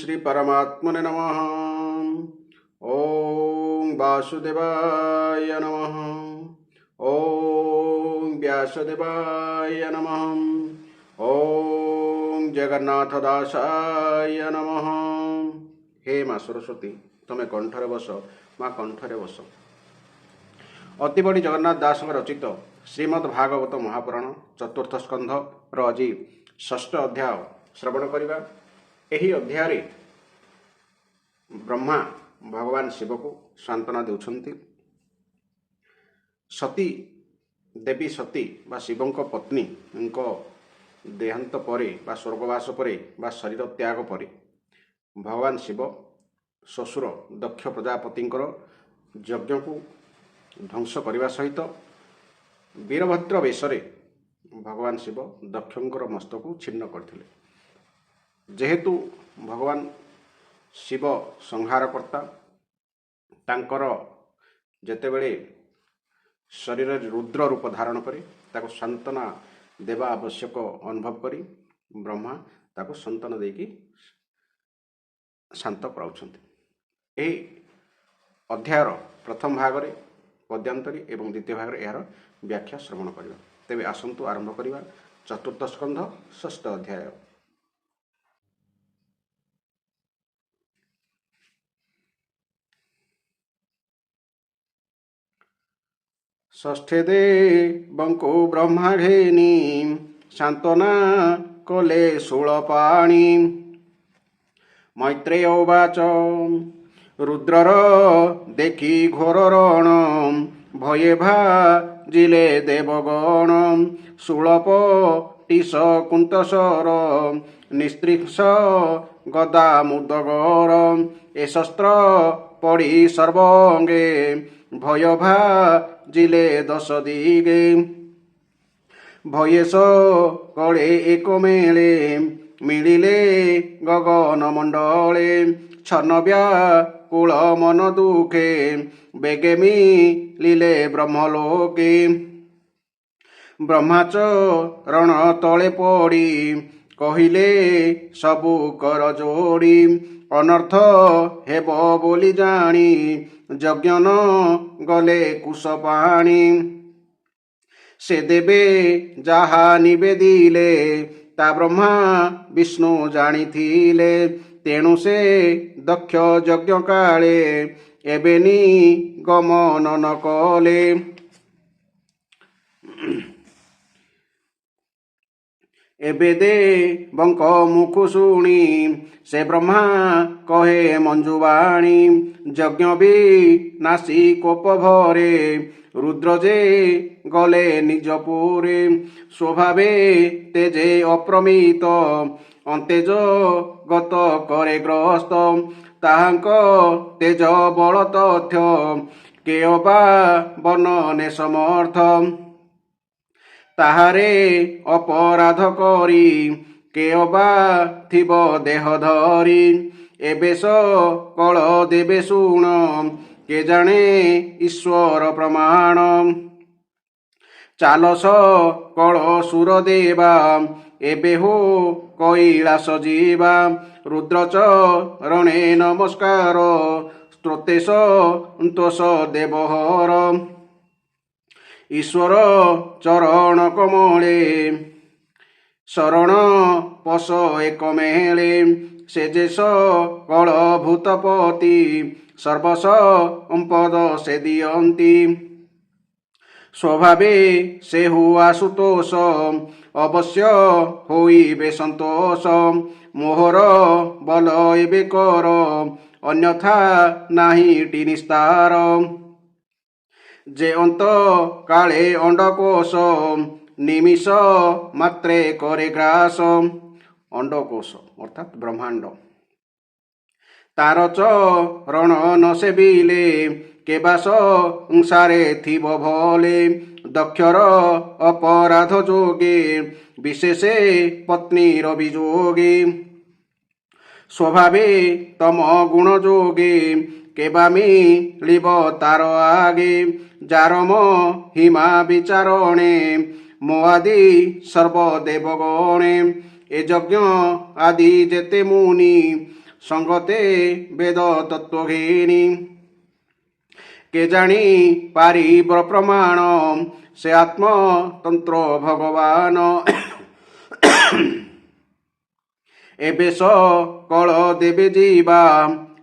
श्री परमात्मने नमः। ओम वासुदेवाय नमः। ओम व्यासदेवाय नमः। ओम जगन्नाथदासाय नमः। हे माँ सरस्वती तमें कंठरे बस, माँ कंठरे बस। अति बड़ी जगन्नाथ दास रचित श्रीमद् भागवत महापुराण चतुर्थ स्कंध आज षष्ठ अध्याय श्रवण करवा। यही अध्याय ब्रह्मा भगवान शिव को सांत्वना देउछंती। सती देवी सती बा शिवों पत्नी देहांत परे बा स्वर्गवास परे बा शरीर त्याग परे भगवान शिव ससुर दक्ष प्रजापति यज्ञ को ध्वंस करने सहित वीरभद्र वेशरे भगवान शिव दक्षर मस्तक को छिन्न करते। जेहेतु भगवान शिव संहारकर्ता तांकर जेतेबेले शरीर रुद्र रूप धारण करे ताको सांत्वना देवा आवश्यक अनुभव करी ब्रह्मा ताको संतान देकी शांत कराउछन्ति। एही अध्यायर प्रथम भागरे पद्यांतरी एवं द्वितीय भागरे यार व्याख्या श्रवण करिबा। तेबे आसंतु आरंभ करिबा चतुर्थ स्कंध षष्ठ अध्याय। षष्ठे देवंको ब्रह्मा घेनी सांत्वना कले शूलपाणी। मैत्रेय उवाच रुद्रर देखि घोर रण भये भाजिले देवगण। शूलप टीस कुंतसर निस्त्रीक्ष गदा मुदगर। ए शस्त्र पड़ी सर्वंगे भय भाजिले दश दिगे। भयेश कले एक मेले मिलिले गगन मंडले। छन्न व्याकुल मन दुखे बेगे मिलिले ब्रह्मलोके। ब्रह्माचरण तले पड़ी कहिले सबु कर जोड़ी। अनर्थ हेब बोली जानी यज्ञ न गले कुश पाणी। से देवे जाहा निवेदिले ता ब्रह्मा विष्णु जानिथिले। तेणु से दक्ष यज्ञ काले एबेनी गमन न कले। एबे देवंक मुख शुणी से ब्रह्मा कहे मंजुवाणी। यज्ञ भी नासी कोप भरे रुद्र जे गले निज पुरे। स्वभावे तेजे अप्रमित अंतेज गत करे ग्रस्त। ताहांक तेज बल तथ्य केयबा वर्णने समर्थ। ताहारे अपराध करी केयबा थिब देह धरी। एबेश कल देवे शुण के जाने ईश्वर प्रमाण। चालस कल सुर देवा एबे हो कैलास जीवा। रुद्र चरणे नमस्कार स्त्रोतेश तोष देवहर। ईश्वर चरण कमले शरण पश एक मेले। सेजेश कल भूतपति सर्वसंपद से दियंती। स्वभावे से हुआ सुतोष अवश्य होइबे संतोष। मोहर बल एबे कर अन्यथा नाही टी निस्तार। जे अंत काले अंडकोश निमिष मात्रे करे ग्रास। अंडकोश अर्थात ब्रह्मांड तार चरण न सेविले केबास संसारे थिब भले। दक्षर अपराध जोगे विशेषे पत्नीर विजोगे। स्वभावे तम गुण जोगे केबा मिलिब तार आगे। जारम हिमा विचारणे मोआदि सर्वदेवगणे। ए यज्ञ आदि जेते मुनि সঙ্গতে বেদ তত্ত্বঘেনি কে জানি পারিব প্রমাণ সে আত্মতন্ত্র ভগবান ଏବେ କଳ ଦେବେ ଯିବା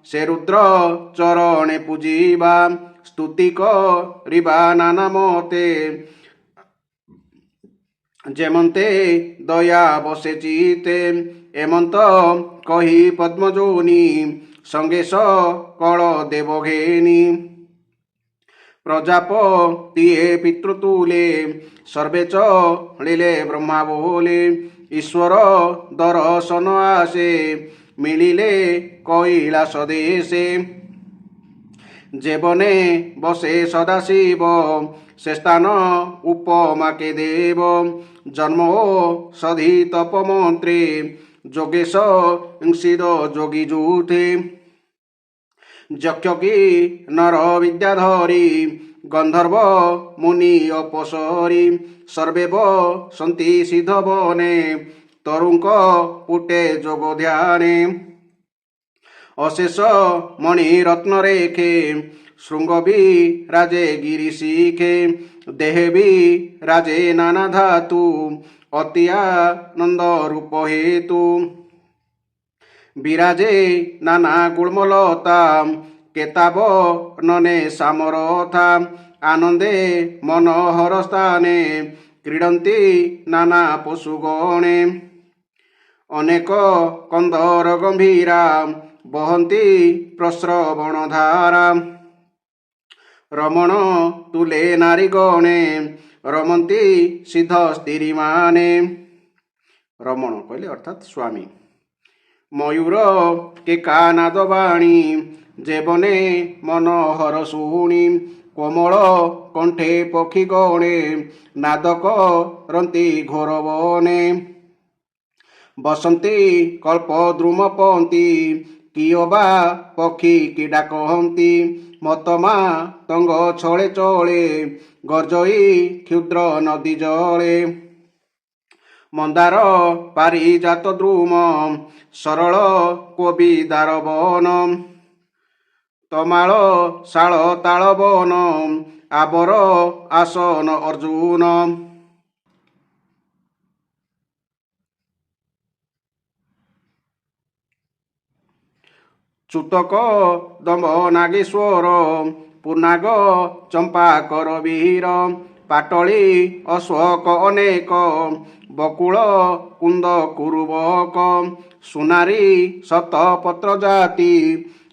ସେ ରୁଦ୍ର ଚରଣେ ପୂଜିବା ସ୍ତୁତି କରିବା ନାନା ମତେ ଯେମନ୍ତେ ଦୟା ବସେ ଚିତେ ଏମନ୍ତ କହି ପଦ୍ମଯୋନି ସଙ୍ଗେଶ କଳ ଦେବ ଘେନି ପ୍ରଜାପତିଏ ପିତୃତୁଲେ ସର୍ବେ ଚଳିଲେ ବ୍ରହ୍ମା ବୋଲେ ଈଶ୍ୱର ଦର୍ଶନ ଆସେ ମିଳିଲେ କୈଳାସ ଦେଶେ ଯେବନେ ବସେ ସଦାଶିବ ସେ ସ୍ଥାନ ଉପମା କେ ଦେବ ଜନ୍ମ ସଧି ତପ ମନ୍ତ୍ରେ যোগেশ সিদ যোগী যুথে যক্ষ কি নর বিদ্যাধরী গন্ধর্ব মুনি অপসরী সর্বে বসন্তি সিদ্ধ বনে তরুঙ্ক পুটে যোগ ধ্যানে অশেষ মণি রত্ন রেখে শৃঙ্গ রাজে গিরি শিখে দেহে রাজে নানা ধাতু অতি আনন্দ রূপ হেতু বিরাজে নানা গুড়মলতা কেতাব ননে সামরথা আনন্দে মনোহর স্থানে ক্রীড়ন্তি নানা পশুগণে অনেক কন্দর গম্ভীরা বহন্তি প্রস্রবণ ধারা রমণ তুলে নারীগণে রমন্তি সিদ্ধ স্ত্রী মানে রমণ কহিলে অর্থাৎ স্বামী ময়ূর কে কানাদ বাণী যেবনে মনোহর শুনি কোমল কণ্ঠে পক্ষী গণে নাদক রন্তি ঘোর বনে বসন্তি কল্প দ্রুম পন্তি কিয়বা পক্ষী কিডা কহନ୍ତି মতমা তঙ্গ ছলে চলে গর্জই ক্ষুদ্র নদী জলে মন্দার পারিজাত দ্রুম সরল কবি দারবন তমাল শাল তালবন আবর আসন অর্জুন চুতক দম্ভ নাগেশ্বর পুনাগ চম্পাকর বীর পাটଳି অশোক অনেক বকুଳ কুন্দ কুরুবক সুনারী শতপত্র জাতি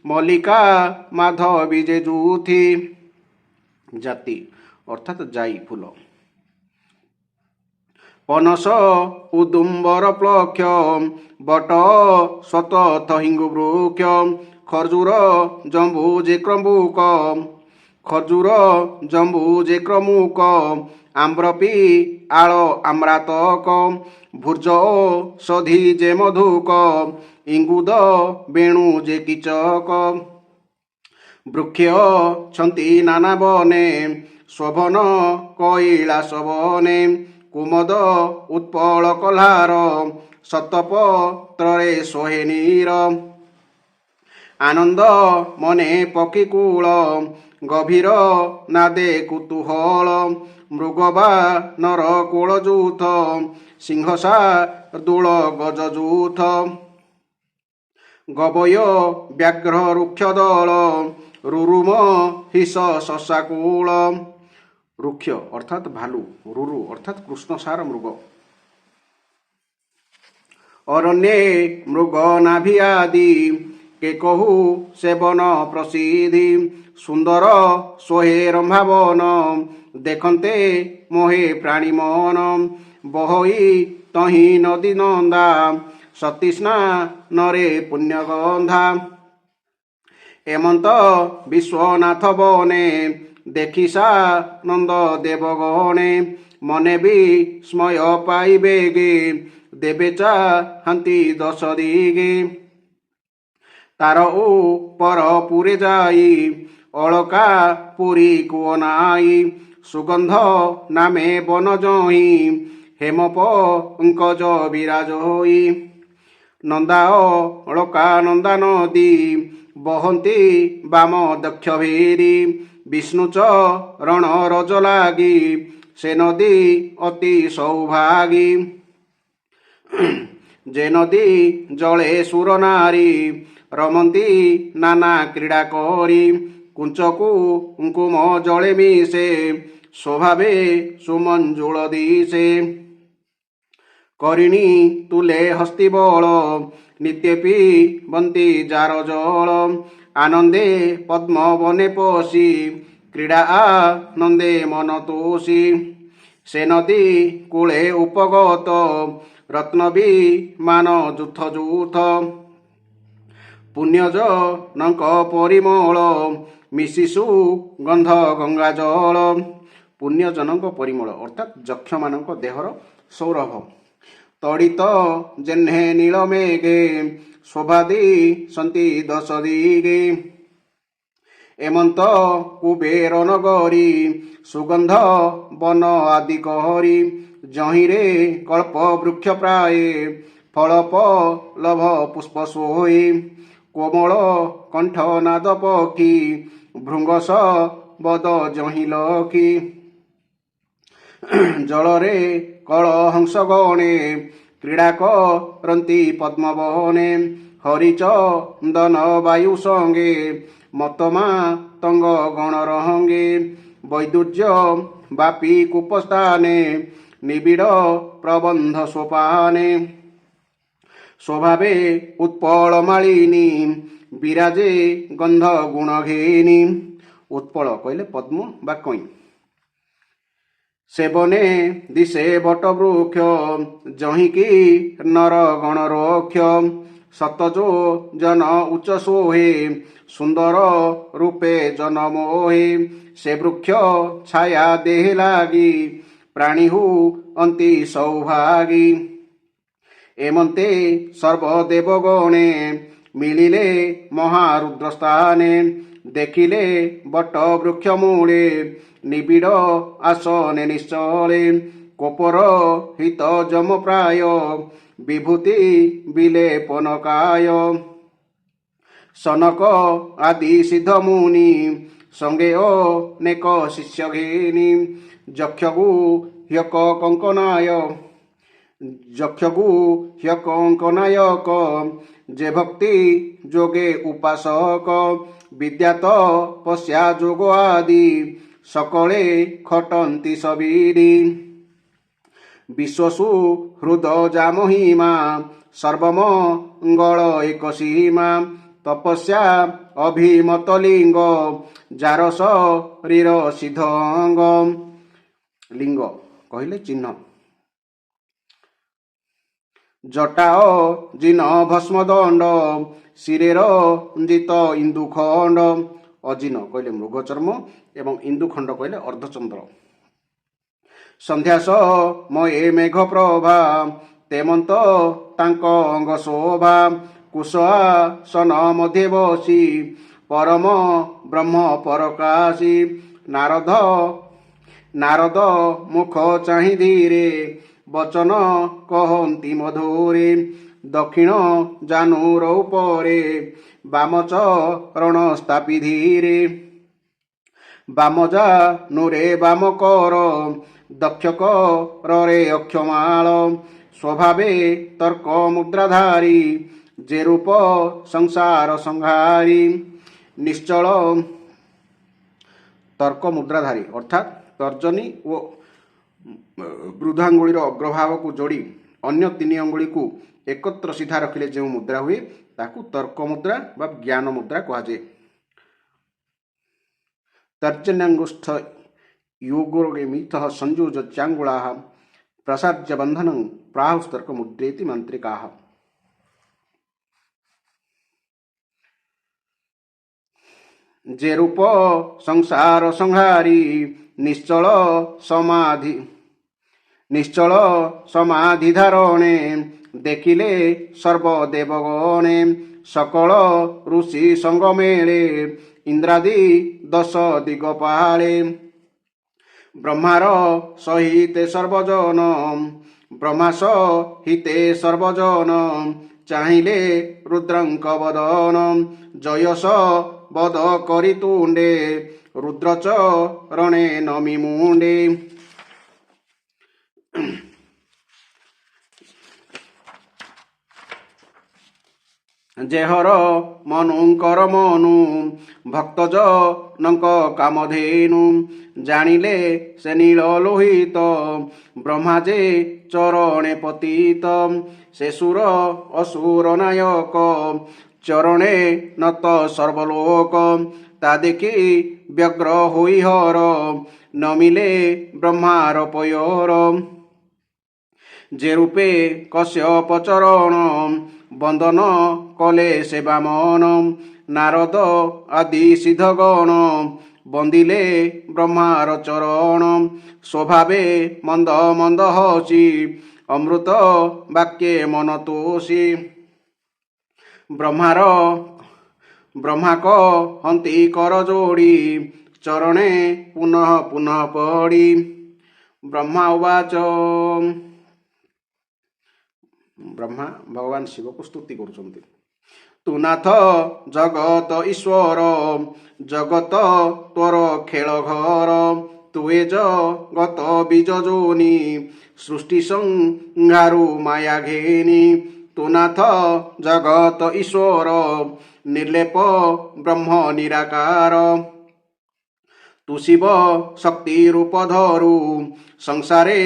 মল্লিকা মাধবী যে যুথি জাতি অর্থাৎ যাই ফুল পনস উদুম্বর প্লক্ষ বট শতথ হিঙ্গু বৃক্ষ খর্জুর জম্বু যে ক্রম্বুক খর্জুর জম্বু যে ক্রমুক আম্রপি আଳ আম্রাতক ভূর্জ সধি যে মধুক ইঙ্গুদ বেণু যে কীচক বৃক্ষ ছন্তি নানা বনে শোভন কৈলাস বনে কুমদ উৎপল কল্হার শতপত্রে সোহে নীর আনন্দ মনে পক্ষীকূল গভীর নাদে কুতূহল মৃগবা নর কূল যূথ সিংহসা দূল গজ যূথ গবয় ব্যাঘ্র রুক্ষ দল রুরুম হিস শশাকূল রুক্ষ অর্থাৎ ভালু রুরু অর্থাৎ কৃষ্ণসার মৃগ অরণ্যে মৃগ নাভি আদি কে কহু সেবন প্রসিদ্ধি সুন্দর সোহে রম্ভাবন দেখন্তে মোহে প্রাণী মন বহই তহি নদী নন্দা সতৃষ্ণা নরে পুণ্যগন্ধা এমন্ত বিশ্বনাথ বনে দেখিসা নন্দ দেবগণে মনে বিস্ময় পাইবে গে দেবে চাহান্তি দশ দিগে তার উপর পুরে যাই অলকা পুরী কুয় নাই সুগন্ধ নামে বন জহি হেম পঙ্কজ বিরাজ হই ନନ୍ଦାଅଳକା ନନ୍ଦା ନଦୀ ବହନ୍ତି ବାମ ଦକ୍ଷ ଭେରି ବିଷ୍ଣୁ ଚରଣ ରଜ ଲାଗି ସେ ନଦୀ ଅତି ସୌଭାଗୀ ଯେ ନଦୀ ଜଳେ ସୁର ନାରୀ ରମନ୍ତି ନାନା କ୍ରୀଡ଼ା କରି କୁଞ୍ଚକୁ କୁଙ୍କୁମ ଜଳେ ମିଶେ ସ୍ୱଭାବେ ସୁମଞ୍ଜୁଳ ଦିଶେ କରିଣୀ ତୁଲେ ହସ୍ତି ବଳ ନିତ୍ୟ ପିବନ୍ତି ଯାର ଜଳ ଆନନ୍ଦେ ପଦ୍ମ ବନେ ପଶି କ୍ରୀଡ଼ା ଆନନ୍ଦେ ମନ ତୋଷି ସେ ନଦୀ କୂଳେ ଉପଗତ ରତ୍ନ ବିମାନ ଯୁଥ ଯୁଥ ପୁଣ୍ୟଜନଙ୍କ ପରିମଳ ମିଶି ସୁଗନ୍ଧ ଗଙ୍ଗା ଜଳ ପୁଣ୍ୟଜନଙ୍କ ପରିମଳ ଅର୍ଥାତ୍ ଯକ୍ଷମାନଙ୍କ ଦେହର ସୌରଭ ତଡ଼ିତ ଜେହ୍ନେ ନୀଳ ମେଘେ ଶୋଭାଦି ସନ୍ତି ଦଶ ଦିଗେ ଏମନ୍ତ କୁବେର ନଗରୀ ସୁଗନ୍ଧ ବନ ଆଦି କରି ଜହିଁରେ କଳ୍ପ ବୃକ୍ଷ ପ୍ରାୟ ଫଳପ ଲଭ ପୁଷ୍ପ ସୋଇ କୋମଳ କଣ୍ଠ ନାଦ ପକ୍ଷୀ ଭୃଙ୍ଗସ ବଦ ଜହିଁ ଲକ୍ଷୀ ଜଳରେ କଳ ହଂସ ଗଣେ କ୍ରୀଡ଼ା କରନ୍ତି ପଦ୍ମବନେ ହରିଚନ୍ଦନ ବାୟୁ ସଙ୍ଗେ ମତମା ତଙ୍ଗ ଗଣ ରହଙ୍ଗେ ବୈଦୁର୍ଯ୍ୟ ବାପି କୂପସ୍ଥାନେ ନିବିଡ଼ ପ୍ରବନ୍ଧ ସୋପାନେ ସ୍ୱଭାବେ ଉତ୍ପଳ ମାଳିନୀ ବିରାଜେ ଗନ୍ଧ ଗୁଣ ଘେନି ଉତ୍ପଳ କହିଲେ ପଦ୍ମ ବା କଇଁ ସେବନେ ଦିଶେ ବଟ ବୃକ୍ଷ ଜହିଁକି ନର ଗଣ ରକ୍ଷ ସତଜୋ ଜନ ଉଚ୍ଚ ସୋହେ ସୁନ୍ଦର ରୂପେ ଜନ ମୋହେ ସେ ବୃକ୍ଷ ଛାୟା ଦେହ ଲାଗି ପ୍ରାଣୀ ହୁଅନ୍ତି ସୌଭାଗୀ ଏମନ୍ତେ ସର୍ବଦେବଗଣେ ମିଳିଲେ ମହାରୁଦ୍ରସ୍ଥାନେ ଦେଖିଲେ ବଟ ବୃକ୍ଷ ମୂଳେ ନିବିଡ଼ ଆସନେ ନିଶ୍ଚଳେ କୋପର ହିତ ଯମ ପ୍ରାୟ ବିଭୂତି ବିଲେପନକାୟ ସନକ ଆଦି ସିଦ୍ଧ ମୁନି ସଙ୍ଗେ ଅନେକ ଶିଷ୍ୟ ଘେନି ଯକ୍ଷଗୁ ହ୍ୟକ କଙ୍କନାୟକ ଯେ ଭକ୍ତି ଯୋଗେ ଉପାସକ ବିଦ୍ୟା ତପସ୍ୟା ଯୋଗ ଆଦି ସକଳେ ଖଟନ୍ତି ସବିରି ବିଶ୍ୱସୁ ହୃଦ ଯା ମହିମା ସର୍ବମଙ୍ଗଳ ଏକ ସୀମା ତପସ୍ୟା ଅଭିମତ ଲିଙ୍ଗ ଯାର ଶରୀର ସିଦ୍ଧ ଅଙ୍ଗ ଲିଙ୍ଗ କହିଲେ ଚିହ୍ନ ଜଟା ଜିନ ଭସ୍ମ ଦଣ୍ଡ ଶିରେ ରଞ୍ଜିତ ଇନ୍ଦୁ ଖଣ୍ଡ ଅଜିନ କହିଲେ ମୃଗ ଚର୍ମ ଏବଂ ଇନ୍ଦୁ ଖଣ୍ଡ କହିଲେ ଅର୍ଦ୍ଧଚନ୍ଦ୍ର ସନ୍ଧ୍ୟା ସମୟେ ମେଘ ପ୍ରଭା ତେମନ୍ତ ତାଙ୍କ ଅଙ୍ଗ ଶୋଭା କୁଶ ଆସନ ମଧ୍ୟେ ବସି ପରମ ବ୍ରହ୍ମ ପରକାଶୀ ନାରଦ ମୁଖ ଚାହିଁ ଧୀରେ ବଚନ କହନ୍ତି ମଧୁରେ ଦକ୍ଷିଣ ଜାନୁର ଉପରେ ବାମ ଚରଣ ସ୍ଥାପି ଧୀରେ ବାମ ଜାନୁରେ ବାମ କର ଦକ୍ଷ କରରେ ଅକ୍ଷମାଳ ସ୍ୱଭାବେ ତର୍କ ମୁଦ୍ରାଧାରୀ ଯେ ରୂପ ସଂସାର ସଂହାରୀ ନିଶ୍ଚଳ ତର୍କ ମୁଦ୍ରାଧାରୀ ଅର୍ଥାତ୍ ତର୍ଜନୀ ଓ ବୃଦ୍ଧାଙ୍ଗୁଳିର ଅଗ୍ରଭାଗକୁ ଯୋଡ଼ି ଅନ୍ୟ ତିନି ଅଙ୍ଗୁଳିକୁ ଏକତ୍ର ସିଧା ରଖିଲେ ଯେଉଁ ମୁଦ୍ରା ହୁଏ ତାକୁ ତର୍କ ମୁଦ୍ରା ବା ଜ୍ଞାନ ମୁଦ୍ରା କୁହାଯାଏ ତର୍ଜନ୍ୟାଙ୍ଗୁଷ୍ଠ योगोगे मिथः संयोज चांगुलाः प्रसाद्य बंधनं प्राहुस्तर्क मुद्रेति मंत्रिकाः जे रूप संसार संहारी निश्चल समाधि धारणे देखिले सर्वदेवगणे सकल ऋषि संगमेळे इंद्रादि 10 दिगपाळे ब्रह्मार सहिते सर्वजन ब्रह्मा सहिते सर्वजन ଚାହିଁଲେ ରୁଦ୍ରଙ୍କ ବଦନ ଜୟସ ବଦ କରି ତୁଣ୍ଡେ ରୁଦ୍ର ଚରଣେ ନମି ମୁଣ୍ଡେ। ଯେହର ମନୁଙ୍କର ମନୁ ଭକ୍ତଜନଙ୍କ କାମଧେନୁ ଜାଣିଲେ ସେ ନୀଳ ଲୋହିତ ବ୍ରହ୍ମା ଯେ ଚରଣେ ପତିତ ସେ ସୁର ଅସୁର ନାୟକ ଚରଣେ ନତ ସର୍ବଲୋକ ତା ଦେଖି ବ୍ୟଗ୍ର ହୋଇ ହର ନମିଲେ ବ୍ରହ୍ମାର ପୟର ଯେ ରୂପେ କଶ୍ୟପ ଚରଣ ବନ୍ଦନ କଲେ ସେ ବାମନ ନାରଦ ଆଦି ସିଦ୍ଧଗଣ ବନ୍ଦିଲେ ବ୍ରହ୍ମାର ଚରଣ ସ୍ୱଭାବେ ମନ୍ଦ ମନ୍ଦ ହସି ଅମୃତ ବାକ୍ୟେ ମନ ତୋଷି ବ୍ରହ୍ମା କହନ୍ତି କର ଯୋଡ଼ି ଚରଣେ ପୁନଃ ପୁନଃ ପଡ଼ି। ବ୍ରହ୍ମା ଉବାଚ ବ୍ରହ୍ମା ଭଗବାନ ଶିବକୁ ସ୍ତୁତି କରୁଛନ୍ତି। ତୁ ନାଥ ଜଗତ ଈଶ୍ୱର ଜଗତ ତୋର ଖେଳ ଘର ତୁ ଏ ଜଗତ ବୀଜ ଯୋନି ସୃଷ୍ଟି ସଂହାରୁ ମାୟା ଘେନି ତୁ ନାଥ ଜଗତ ଈଶ୍ୱର ନିର୍ଲେପ ବ୍ରହ୍ମ ନିରାକାର ତୁ ଶିବ ଶକ୍ତି ରୂପ ଧରୁ ସଂସାରେ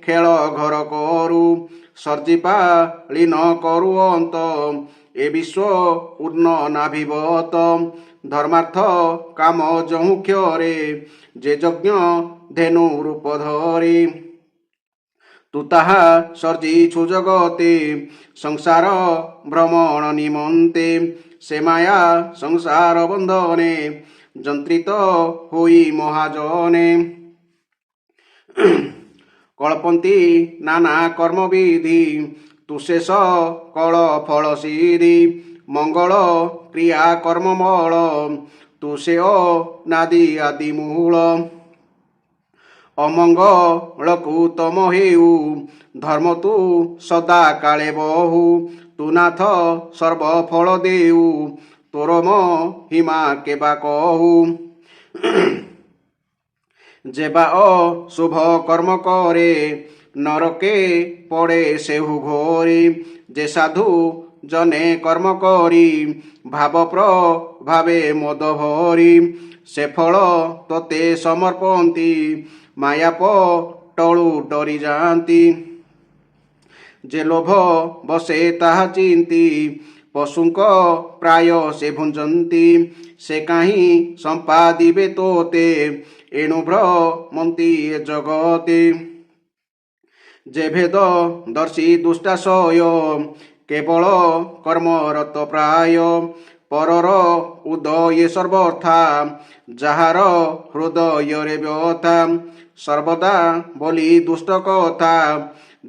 ଖେଳ ଘର କରୁ ସର୍ଜିପାଳି ନ କରୁ ଅନ୍ତ ଏ ବିଶ୍ୱ ଉର୍ଣ୍ଣ ନାଭିବତ ଧର୍ମାର୍ଥ କାମ ଯହୁଁ କ୍ଷରେ ଯେ ଯଜ୍ଞ ଧେନୁ ରୂପ ଧରି ତୁ ତାହା ସର୍ଜିଛୁ ଜଗତେ ସଂସାର ଭ୍ରମଣ ନିମନ୍ତେ ସେ ମାୟା ସଂସାର ବନ୍ଧନେ ଯନ୍ତ୍ରିତ ହୋଇ ମହାଜନେ କଳ୍ପନ୍ତି ନାନା କର୍ମବିଧି ତୁ ଶେଷ କଳ ଫଳ ସିଧି ମଙ୍ଗଳ କ୍ରିୟା କର୍ମମଳ ତୁ ସେ ନାଦି ଆଦି ମୂଳ ଅମଙ୍ଗଳକୁ ତମ ହେଉ ଧର୍ମ ତୁ ସଦା କାଳେ ବହୁ ତୁ ନାଥ ସର୍ବ ଫଳ ଦେଉ ତୋର ମହିମା କେବା କହୁ ଯେବା ଅଶୁଭ କର୍ମ করে নরকে পড়ে সেহু ঘোরে যে সাধু জনে কর্ম করি ভাব প্রভাবে মদ ভরি সে ফল তোতে সমর্পନ୍ତି মায়া পটଳୁ ଡରି ଯାଆନ୍ତି ଯେ ଲୋଭ ବସେ ତାହା ଚିନ୍ତି ପଶୁଙ୍କ ପ୍ରାୟ ସେ ଭୁଞ୍ଜନ୍ତି ସେ କାହିଁ ସମ୍ପାଦିବେ ତୋତେ ଏଣୁ ଭ୍ରମନ୍ତି ଏ ଜଗତେ ଯେ ଭେଦ ଦର୍ଶୀ ଦୁଷ୍ଟାଶୟ କେବଳ କର୍ମରତ ପ୍ରାୟ ପରର ଉଦୟ ସର୍ବର୍ଥା ଯାହାର ହୃଦୟରେ ବ୍ୟଥା ସର୍ବଦା ବୋଲି ଦୁଷ୍ଟ କଥା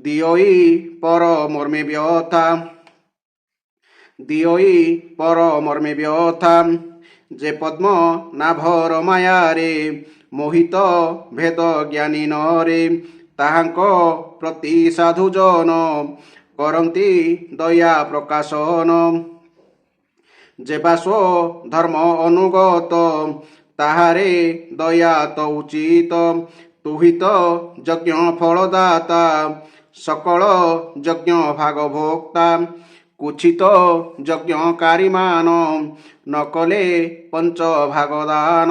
ଦିଅଇ ପର ମର୍ମେ ବ୍ୟଥା ଦିଅଇ ପର ମର୍ମେ ବ୍ୟଥା ଯେ ପଦ୍ମ ନାଭର ମାୟାରେ ମୋହିତ ଭେଦ ଜ୍ଞାନୀ ନରେ ତାହାଙ୍କ ପ୍ରତି ସାଧୁଜନ କରନ୍ତି ଦୟା ପ୍ରକାଶନ ଯେବା ସ୍ୱ ଧର୍ମ ଅନୁଗତ ତାହାରେ ଦୟା ତ ଉଚିତ ତୁହିତ ଯଜ୍ଞ ଫଳଦାତା ସକଳ ଯଜ୍ଞ ଭାଗ ଭୋକ୍ତା କୁଚିତ ଯଜ୍ଞକାରୀମାନ ନ କଲେ ପଞ୍ଚ ଭାଗଦାନ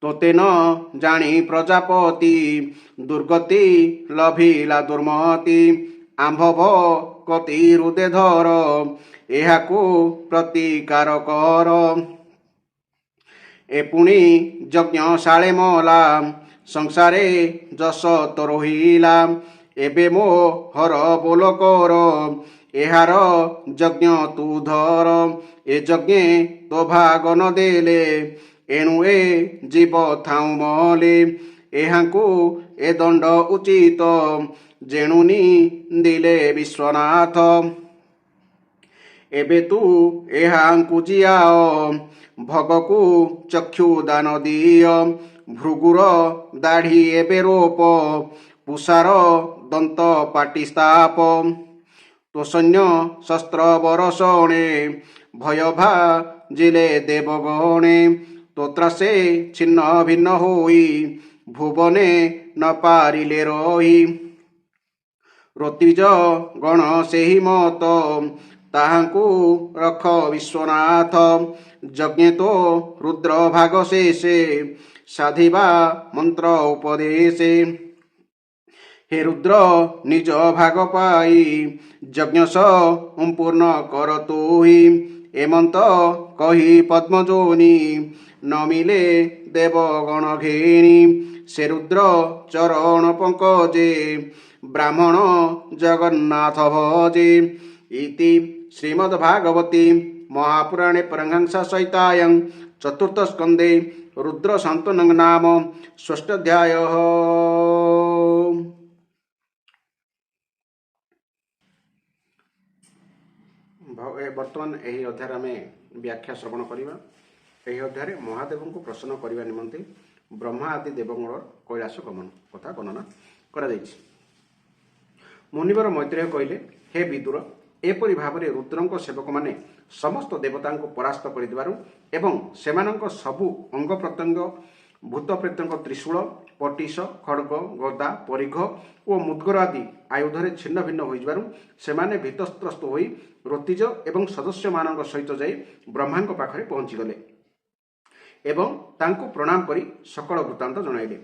ତୋତେ ନ ଜାଣି ପ୍ରଜାପତି ଦୁର୍ଗତି ଲଭିଲା ଦୁର୍ମତି ଆମ୍ଭ କତି ହୃଦେ ଧର ଏହାକୁ ପ୍ରତିକାର କର ଏ ପୁଣି ଯଜ୍ଞଶାଳେ ମଲା ସଂସାରେ ଯଶ ତ ରହିଲା ଏବେ ମୋ ହର ବୋଲ କର ଏହାର ଯଜ୍ଞ ତୁ ଧର ଏ ଯଜ୍ଞେ ତୋ ଭାଗ ନ ଦେଲେ ଏଣୁ ଏ ଜୀବ ଥାଉ ମଲେ ଏହାଙ୍କୁ ଏ ଦଣ୍ଡ ଉଚିତ ଯେଣୁନି ଦିଲେ ବିଶ୍ୱନାଥ ଏବେ ତୁ ଏହାଙ୍କୁ ଜିଆଅ ଭଗକୁ ଚକ୍ଷୁ ଦାନ ଦିଅ ଭୃଗୁର ଦାଢ଼ି ଏବେ ରୋପ ପୁଷାର ଦନ୍ତ ପାଟି ସ୍ଥାପ तो सैन्य शस्त्र बरसणे भय भाजिले देवगणे तो त्रासे छिन्न भिन्न होई भुवने न पारिले रही ऋत्विज गण सेहि मत ताहांकु रख विश्वनाथ यज्ञे तो रुद्र भाग शेषे साधिबा मंत्र उपदेशे हे रुद्र निज भाग पाई यज्ञ संपूर्ण कर तुहि एमंत कही पद्मजोनि न मिले देवगण घेनी से रुद्र चरण पंकजे ब्राह्मण जगन्नाथ भजे इति श्रीमद्भागवती महापुराणे परमहंस संहितायां चतुर्थ स्कंदे रुद्र शान्तनं नाम षष्ठाध्यायः। बर्तमान यही अध्याय आम व्याख्या श्रवण करवा। यही अध्याय महादेव को प्रसन्न करने निमंते ब्रह्मा आदि देवगण कैलाश गमन कथा वर्णना करा जायछि। मुनिवर मैत्रेय कहले, हे विदुर, एपरि भावरे रुद्रंक सेवक माने समस्त देवता को परास्त कर एवं सेमानंक सबु अंग प्रत्यंग भूत प्रेतंक त्रिशूल पटिश खड्ग गदा परिघ और मुद्गर आदि आयुधरे छिन्न भिन्न हो सेमाने भीतस्त्रस्त होई ऋत्विज एवं सदस्य मानक सहित जाई ब्रह्मांक पाखरे पहुंची गले एवं तांको प्रणाम करी सकल वृत्तांत जणाइले।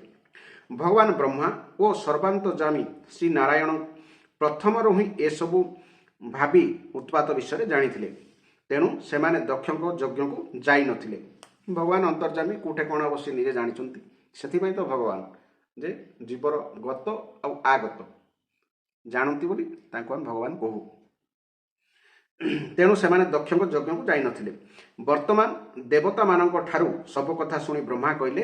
भगवान ब्रह्मा और सर्वांतजामी श्री नारायण प्रथमरु ही एसबु भावी उत्पात विषय जानिथिले, तेणु सेमाने दक्षक यज्ञ को जाई नथिले। भगवान अंतर्जामी कोठे कौन अवश्य निजे जानिछंती, सेथिपई तो भगवान जे जीवर गत आ आगत जानती बोली तांको हम भगवान कहू। तेणु सेमाने दक्षक यज्ञ को जाई नथिले। वर्तमान देवता मानक ठारू सब कथा सुनी ब्रह्मा कहले,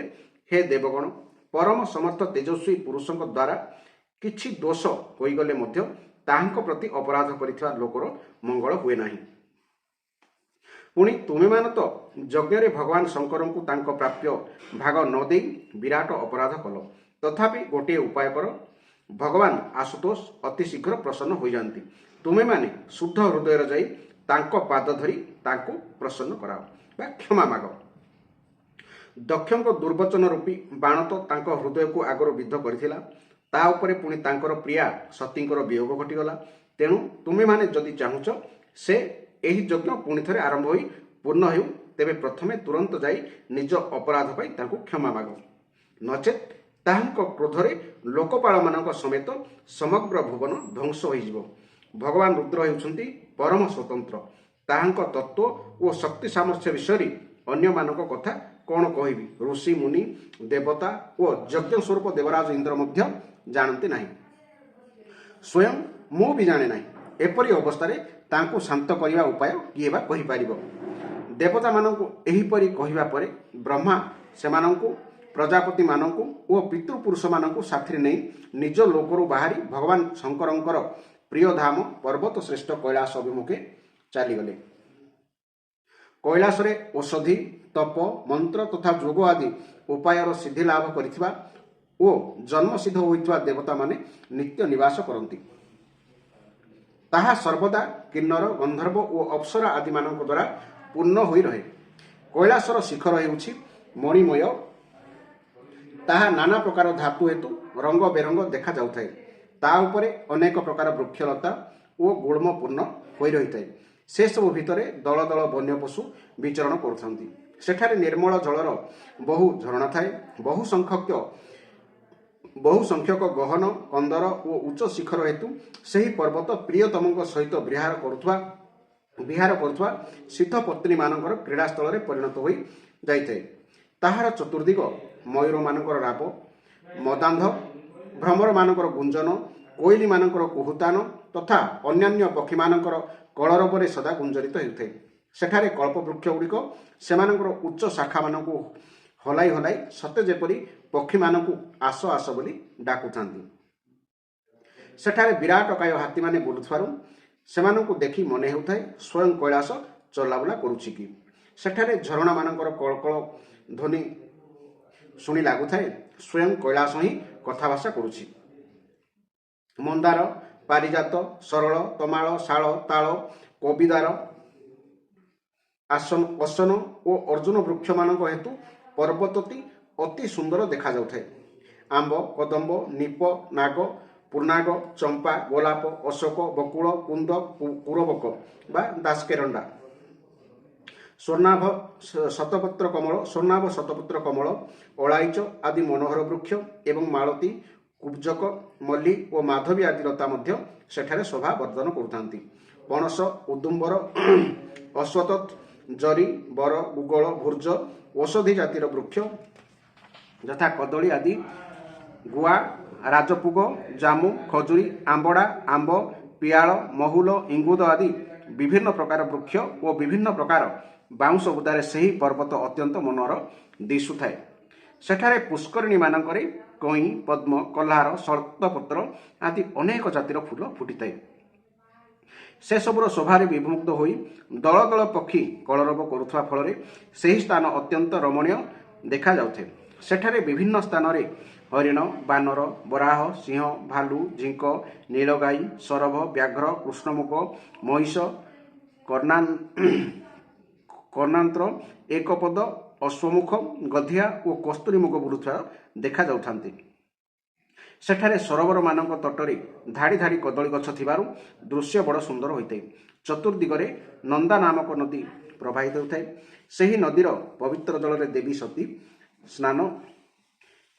हे देवगण, परम समर्थ तेजस्वी पुरुषक द्वारा किछि दोष होइगले मध्य ताहांक प्रति अपराध करिथिबा लोकर मंगल हुए नाही। पुणी तुमे मान तो यज्ञ भगवान शंकर को तांको प्राप्य भाग न दे विराट अपराध कल। तथापि गोटे उपाय कर, भगवान आशुतोष अति शीघ्र प्रसन्न हो जाती। तुमे माने शुद्ध हृदय जाई तांको पाद धरी तांको प्रसन्न कराओ बा क्षमा माग। दक्षक दुर्वचन रूपी बाण तो तांको हृदय को आगर विद्ध करथिला, ता उपरे पुणी तांकर प्रिया सतींकर वियोग घटीगला। तेणु तुमे माने जदि चाहुच से एही यज्ञ पुणी थरे आरंभ होई पूर्ण हेउ, तेबे प्रथमे तुरंत जाई निज अपराध पाई तांको क्षमा माग, नचेत ताहांक क्रोधरे लोकपाल मानक समेत समग्र भुवन ध्वंस होइजिवो। भगवान रुद्र हेउछंती परम स्वतंत्र, ताहांक तत्व और शक्ति सामर्थ्य विषय अन्य मानक कथा कौन कहबी। ऋषि मुनि देवता और यज्ञ स्वरूप देवराज इंद्र मध्य जानती नहीं, स्वयं मु भी जाने नहीं। एपरी अवस्था तांको शांत करने उपाय किए बा कहि पारिबो। देवता मानकु एहिपरि कहिबा परे ब्रह्मा सेमानंकु प्रजापति मानकु और पितृपुरुष मानकु साथी नहीं निज लोकरु बाहरी भगवान शंकरंकर प्रिय धाम पर्वत श्रेष्ठ कैलाश अभिमुखे चलीगले। कैलाश रे औषधि तप मंत्र तथा जोग आदि उपायर सिद्धि लाभ करिथिबा ओ जन्म सिद्ध होइथिबा देवता माने नित्य निवास करती। ताहा सर्वदा किन्नर गंधर्व और अप्सरा आदि मानक द्वारा पूर्ण होई रहे। कैलाशर शिखर हेउछि मणिमय, ताहा नाना प्रकार धातु हेतु रंग बेरंग देखा जाउथाय। ता उपरे अनेक प्रकार वृक्षलता और गुल्म पूर्ण होई रहिथाय। से सब भितरे दल दल वन्य पशु विचरण करुथांती। सेठारे निर्मल जलर बहु झरणा थाए। बहु संख्यक गहन कंदर और उच्च शिखर हेतु सही पर्वत प्रियतम सहित विहार करुवा सिद्ध पत्नी मानकर क्रीड़ास्थल में परिणत हो जाए। ताहार चतुर्दिग मयूर मानकर राब, मदांध, भ्रमर मानकर गुंजन, कोइली मानकर कुहुतान तथा अन्यान्य पक्षी मानकर कलरवरे सदा गुंजरित होते। सेठारे कल्पवृक्ष गुड़िक सेमानकर उच्च शाखा मानकु हलाई हलाई सते जेपरी पक्षी मानकु आस आस बोली डाकुथांती। सेठारे विराटकाय हाथी माने बुलुथारु सेमानकु देखि मने हेउथाय स्वयं कैलाश चलाबुला करुछि कि। सेठारे झरणा मानकर कळकळ ध्वनि शुणी लागुथाय स्वयं कैलाश ही कथाभाषा करुछि। मंदार ପାରିଜାତ, ସରଳ, ତମାଳ, ଶାଳ, ତାଳ, କବିଦାର, ଅସନ ଓ ଅର୍ଜୁନ ବୃକ୍ଷମାନଙ୍କ ହେତୁ ପର୍ବତଟି ଅତି ସୁନ୍ଦର ଦେଖାଯାଉଥାଏ। ଆମ୍ବ, କଦମ୍ବ, ନିପ, ନାଗ, ପୂର୍ଣ୍ଣାଗ, ଚମ୍ପା, ଗୋଲାପ, ଅଶୋକ, ବକୁଳ, କୁନ୍ଦ, କୁରବକ ବା ଦାସକେରଣ୍ଡା, ସ୍ୱର୍ଣ୍ଣାଭ ଶତପତ୍ର କମଳ, ଅଳାଇଚ ଆଦି ମନୋହର ବୃକ୍ଷ ଏବଂ ମାଳତୀ, କୁବ୍ଜକ, ମଲ୍ଲୀ ଓ ମାଧବୀ ଆଦି ଲତା ମଧ୍ୟ ସେଠାରେ ଶୋଭା ବର୍ଦ୍ଧନ କରୁଥାନ୍ତି। ପଣସ, ଉଦୁମ୍ବର, ଅଶ୍ୱତଥ୍, ଜରି, ବର, ଗୁଗଳ, ଭୁର୍ଜ ଔଷଧି ଜାତିର ବୃକ୍ଷ ଯଥା କଦଳୀ ଆଦି, ଗୁଆ, ରାଜପୁଗ, ଜାମୁ, ଖଜୁରୀ, ଆମ୍ବଡ଼ା, ଆମ୍ବ, ପିଆଳ, ମହୁଲ, ଇଙ୍ଗୁଦ ଆଦି ବିଭିନ୍ନ ପ୍ରକାର ବୃକ୍ଷ ଓ ବିଭିନ୍ନ ପ୍ରକାର ବାଉଁଶ ବୁଦାରେ ସେହି ପର୍ବତ ଅତ୍ୟନ୍ତ ମନୋହର ଦିଶୁଥାଏ। ସେଠାରେ ପୁଷ୍କରିଣୀମାନଙ୍କରେ କଇଁ, ପଦ୍ମ, କହ୍ଲାର, ଶଳ୍କପତ୍ର ଆଦି ଅନେକ ଜାତିର ଫୁଲ ଫୁଟିଥାଏ। ସେସବୁର ଶୋଭାରେ ବିମୁଗ୍ଧ ହୋଇ ଦଳ ଦଳ ପକ୍ଷୀ କଳରବ କରୁଥିବା ଫଳରେ ସେହି ସ୍ଥାନ ଅତ୍ୟନ୍ତ ରମଣୀୟ ଦେଖାଯାଉଥାଏ। ସେଠାରେ ବିଭିନ୍ନ ସ୍ଥାନରେ ହରିଣ, ବାନର, ବରାହ, ସିଂହ, ଭାଲୁ, ଝିଙ୍କ, ନୀଳଗାଈ, ସରଭ, ବ୍ୟାଘ୍ର, କୃଷ୍ଣମୁଗ, ମହିଷ, କର୍ଣ୍ଣାନ୍ତ୍ର, ଏକପଦ, ଅଶ୍ୱମୁଖ, ଗଧିଆ ଓ କସ୍ତୁରୀ ମୁଗ ବୁଲୁଥିବା ଦେଖାଯାଉଥାନ୍ତି। ସେଠାରେ ସରୋବରମାନଙ୍କ ତଟରେ ଧାଡ଼ି ଧାଡ଼ି କଦଳୀ ଗଛ ଥିବାରୁ ଦୃଶ୍ୟ ବଡ଼ ସୁନ୍ଦର ହୋଇଥାଏ। ଚତୁର୍ଦିଗରେ ନନ୍ଦା ନାମକ ନଦୀ ପ୍ରବାହିତ ହେଉଥାଏ। ସେହି ନଦୀର ପବିତ୍ର ଜଳରେ ଦେବୀ ସତୀ ସ୍ନାନ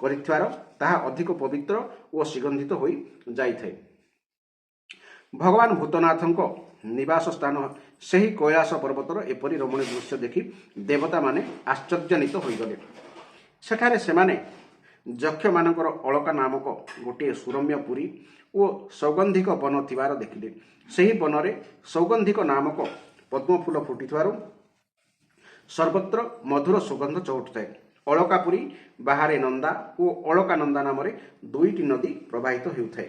କରିଥିବାର ତାହା ଅଧିକ ପବିତ୍ର ଓ ସୁଗନ୍ଧିତ ହୋଇ ଯାଇଥାଏ। ଭଗବାନ ଭୂତନାଥଙ୍କ ନିବାସ ସ୍ଥାନ ସେହି କୈଳାସ ପର୍ବତର ଏପରି ରମଣୀୟ ଦୃଶ୍ୟ ଦେଖି ଦେବତାମାନେ ଆଶ୍ଚର୍ଯ୍ୟାନ୍ୱିତ ହୋଇଗଲେ। ସେଠାରେ ସେମାନେ ଯକ୍ଷମାନଙ୍କର ଅଳକା ନାମକ ଗୋଟିଏ ସୁରମ୍ୟ ପୁରୀ ଓ ସୌଗନ୍ଧିକ ବନ ଥିବାର ଦେଖିଲେ। ସେହି ବନରେ ସୌଗନ୍ଧିକ ନାମକ ପଦ୍ମଫୁଲ ଫୁଟିଥିବାରୁ ସର୍ବତ୍ର ମଧୁର ସୁଗନ୍ଧ ଚହଟୁଥାଏ। ଅଳକାପୁରୀ ବାହାରେ ନନ୍ଦା ଓ ଅଳକାନନ୍ଦା ନାମରେ ଦୁଇଟି ନଦୀ ପ୍ରବାହିତ ହେଉଥାଏ।